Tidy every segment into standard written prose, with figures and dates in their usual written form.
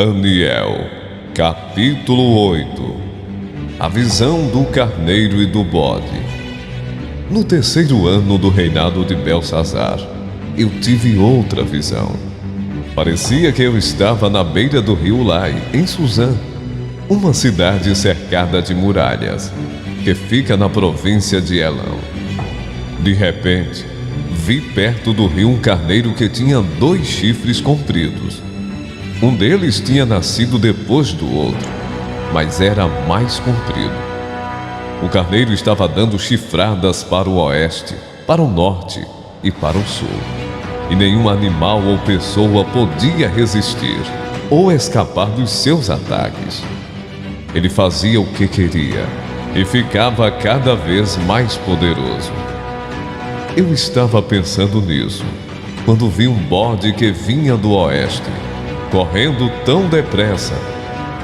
Daniel, capítulo 8. A visão do carneiro e do bode. No terceiro ano do reinado de Belsazar, eu tive outra visão. Parecia que eu estava na beira do rio Ulai, em Suzã, uma cidade cercada de muralhas, que fica na província de Elão. De repente, vi perto do rio um carneiro que tinha 2 chifres compridos. Um deles tinha nascido depois do outro, mas era mais comprido. O carneiro estava dando chifradas para o oeste, para o norte e para o sul. E nenhum animal ou pessoa podia resistir ou escapar dos seus ataques. Ele fazia o que queria e ficava cada vez mais poderoso. Eu estava pensando nisso quando vi um bode que vinha do oeste, correndo tão depressa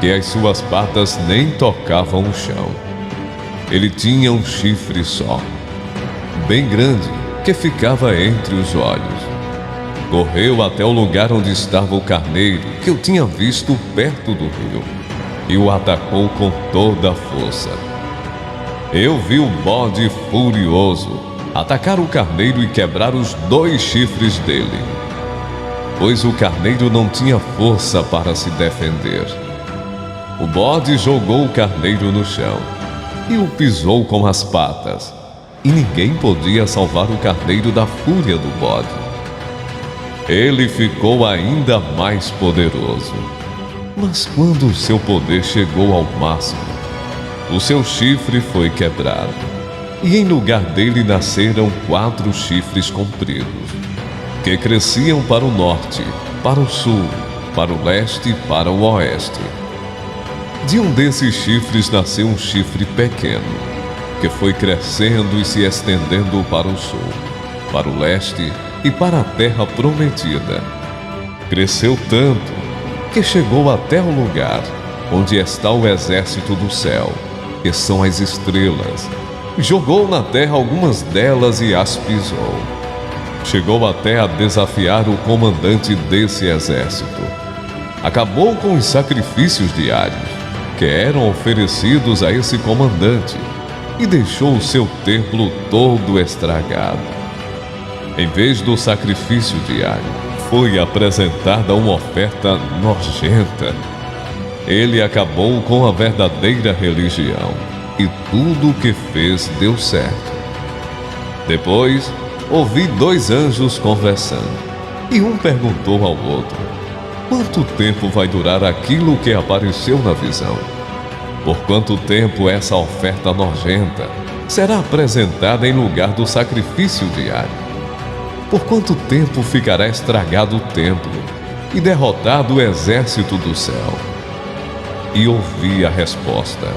que as suas patas nem tocavam o chão. Ele tinha um chifre só, bem grande, que ficava entre os olhos. Correu até o lugar onde estava o carneiro que eu tinha visto perto do rio e o atacou com toda a força. Eu vi o bode furioso atacar o carneiro e quebrar os 2 chifres dele, pois o carneiro não tinha força para se defender. O bode jogou o carneiro no chão e o pisou com as patas, e ninguém podia salvar o carneiro da fúria do bode. Ele ficou ainda mais poderoso, mas quando o seu poder chegou ao máximo, o seu chifre foi quebrado, e em lugar dele nasceram 4 chifres compridos, que cresciam para o norte, para o sul, para o leste e para o oeste. De um desses chifres nasceu um chifre pequeno, que foi crescendo e se estendendo para o sul, para o leste e para a terra prometida. Cresceu tanto que chegou até o lugar onde está o exército do céu, que são as estrelas. Jogou na terra algumas delas e as pisou. Chegou até a desafiar o comandante desse exército. Acabou com os sacrifícios diários que eram oferecidos a esse comandante e deixou o seu templo todo estragado. Em vez do sacrifício diário, foi apresentada uma oferta nojenta. Ele acabou com a verdadeira religião e tudo o que fez deu certo. Depois, ouvi 2 anjos conversando, e um perguntou ao outro: quanto tempo vai durar aquilo que apareceu na visão? Por quanto tempo essa oferta nojenta será apresentada em lugar do sacrifício diário? Por quanto tempo ficará estragado o templo e derrotado o exército do céu? E ouvi a resposta: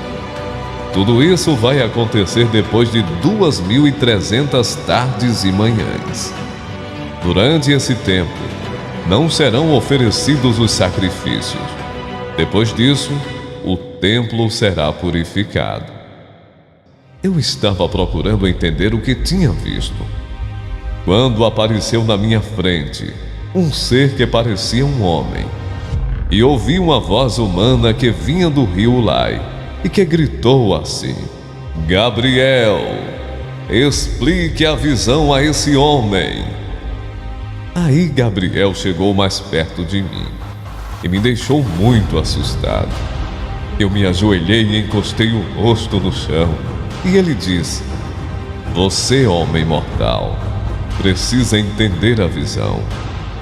tudo isso vai acontecer depois de 2.300 tardes e manhãs. Durante esse tempo, não serão oferecidos os sacrifícios. Depois disso, o templo será purificado. Eu estava procurando entender o que tinha visto, quando apareceu na minha frente um ser que parecia um homem, e ouvi uma voz humana que vinha do rio Ulai, e que gritou assim: Gabriel, explique a visão a esse homem. Aí Gabriel chegou mais perto de mim e me deixou muito assustado. Eu me ajoelhei e encostei o rosto no chão, e ele disse: você, homem mortal, precisa entender a visão,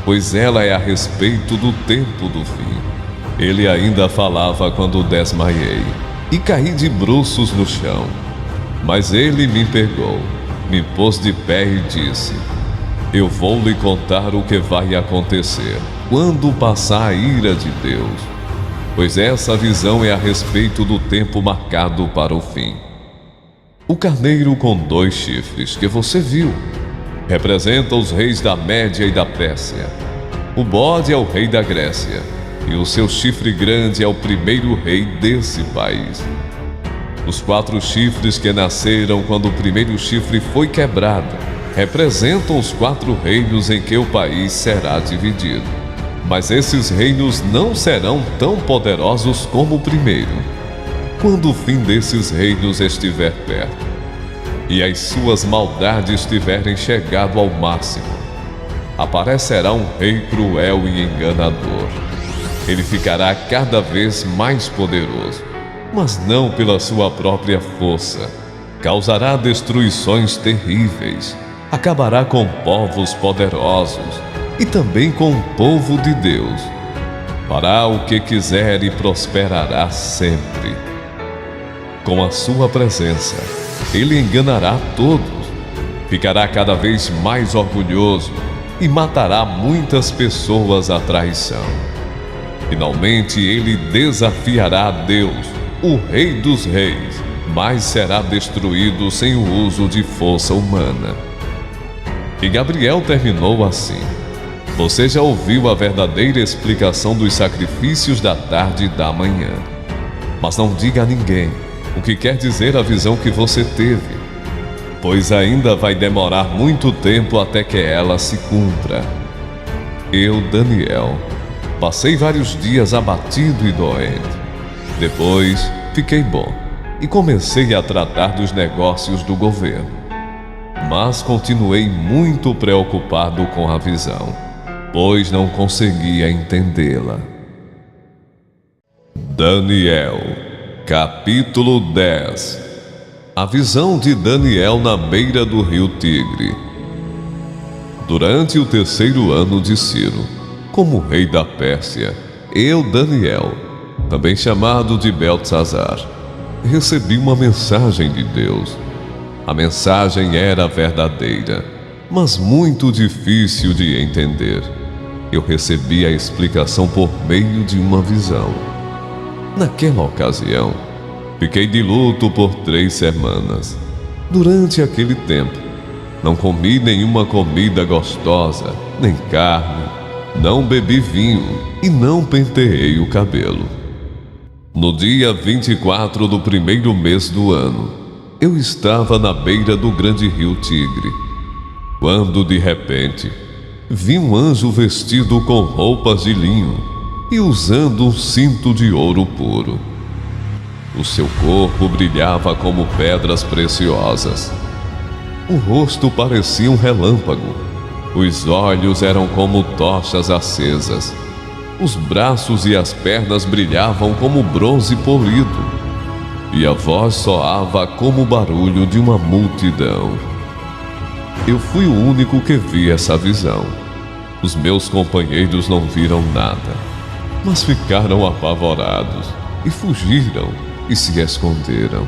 pois ela é a respeito do tempo do fim. Ele ainda falava quando desmaiei e caí de bruços no chão. Mas ele me pegou, me pôs de pé e disse: eu vou lhe contar o que vai acontecer quando passar a ira de Deus, pois essa visão é a respeito do tempo marcado para o fim. O carneiro com 2 chifres que você viu representa os reis da Média e da Pérsia. O bode é o rei da Grécia, e o seu chifre grande é o primeiro rei desse país. Os 4 chifres que nasceram quando o primeiro chifre foi quebrado representam os 4 reinos em que o país será dividido. Mas esses reinos não serão tão poderosos como o primeiro. Quando o fim desses reinos estiver perto, e as suas maldades tiverem chegado ao máximo, aparecerá um rei cruel e enganador. Ele ficará cada vez mais poderoso, mas não pela sua própria força. Causará destruições terríveis, acabará com povos poderosos e também com o povo de Deus. Fará o que quiser e prosperará sempre. Com a sua presença, ele enganará todos, ficará cada vez mais orgulhoso e matará muitas pessoas à traição. Finalmente ele desafiará a Deus, o Rei dos Reis, mas será destruído sem o uso de força humana. E Gabriel terminou assim: você já ouviu a verdadeira explicação dos sacrifícios da tarde e da manhã. Mas não diga a ninguém o que quer dizer a visão que você teve, pois ainda vai demorar muito tempo até que ela se cumpra. Eu, Daniel, passei vários dias abatido e doente. Depois, fiquei bom e comecei a tratar dos negócios do governo. Mas continuei muito preocupado com a visão, pois não conseguia entendê-la. Daniel, capítulo 10. A visão de Daniel na beira do rio Tigre. Durante o 3º ano de Ciro, como rei da Pérsia, eu, Daniel, também chamado de Beltesazar, recebi uma mensagem de Deus. A mensagem era verdadeira, mas muito difícil de entender. Eu recebi a explicação por meio de uma visão. Naquela ocasião, fiquei de luto por 3 semanas. Durante aquele tempo, não comi nenhuma comida gostosa, nem carne, não bebi vinho e não penteei o cabelo. No dia 24 do 1º mês do ano, eu estava na beira do grande rio Tigre, quando de repente vi um anjo vestido com roupas de linho e usando um cinto de ouro puro. O seu corpo brilhava como pedras preciosas. O rosto parecia um relâmpago. Os olhos eram como tochas acesas. Os braços e as pernas brilhavam como bronze polido. E a voz soava como o barulho de uma multidão. Eu fui o único que vi essa visão. Os meus companheiros não viram nada, mas ficaram apavorados e fugiram e se esconderam.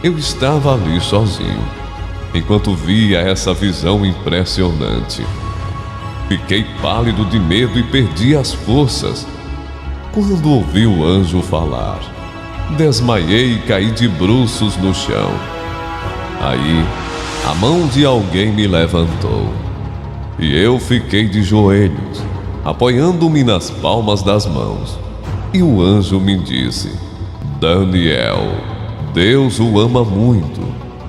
Eu estava ali sozinho, enquanto via essa visão impressionante. Fiquei pálido de medo e perdi as forças. Quando ouvi o anjo falar, desmaiei e caí de bruços no chão. Aí, a mão de alguém me levantou, e eu fiquei de joelhos, apoiando-me nas palmas das mãos. E o anjo me disse: Daniel, Deus o ama muito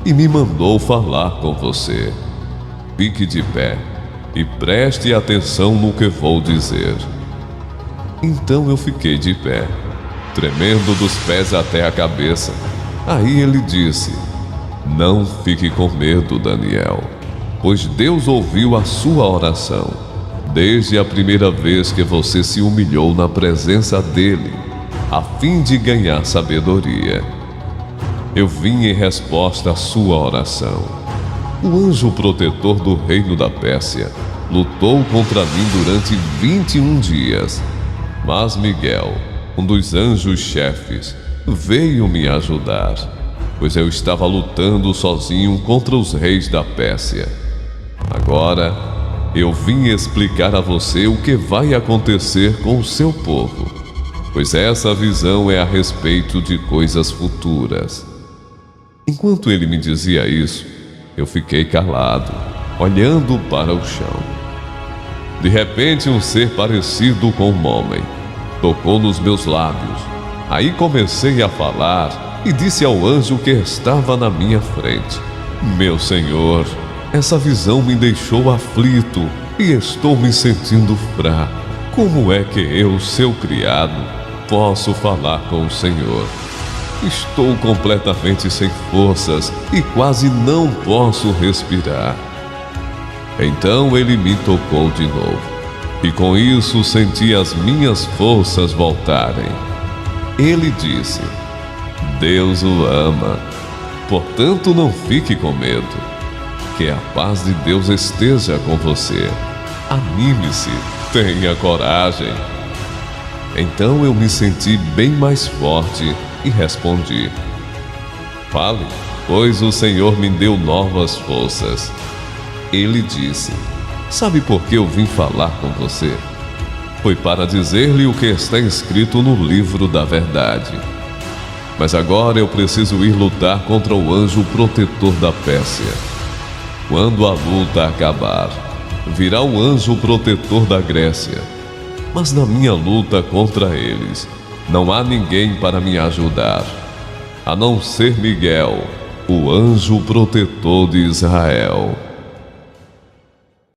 e me mandou falar com você. Fique de pé e preste atenção no que vou dizer. Então eu fiquei de pé, tremendo dos pés até a cabeça. Aí ele disse: não fique com medo, Daniel, pois Deus ouviu a sua oração, desde a primeira vez que você se humilhou na presença dele, a fim de ganhar sabedoria. Eu vim em resposta à sua oração. O anjo protetor do reino da Pérsia lutou contra mim durante 21 dias. Mas Miguel, um dos anjos-chefes, veio me ajudar, pois eu estava lutando sozinho contra os reis da Pérsia. Agora, eu vim explicar a você o que vai acontecer com o seu povo, pois essa visão é a respeito de coisas futuras. Enquanto ele me dizia isso, eu fiquei calado, olhando para o chão. De repente, um ser parecido com um homem tocou nos meus lábios. Aí comecei a falar e disse ao anjo que estava na minha frente: meu senhor, essa visão me deixou aflito e estou me sentindo fraco. Como é que eu, seu criado, posso falar com o Senhor? Estou completamente sem forças e quase não posso respirar. Então ele me tocou de novo, e com isso senti as minhas forças voltarem. Ele disse: Deus o ama, portanto não fique com medo. Que a paz de Deus esteja com você. Anime-se, tenha coragem. Então eu me senti bem mais forte e respondi: Fale, pois o Senhor me deu novas forças. Ele disse: Sabe por que eu vim falar com você? Foi para dizer-lhe o que está escrito no livro da verdade. Mas agora eu preciso ir lutar contra o anjo protetor da Pérsia. Quando a luta acabar, virá o anjo protetor da Grécia. Mas na minha luta contra eles, não há ninguém para me ajudar, a não ser Miguel, o anjo protetor de Israel.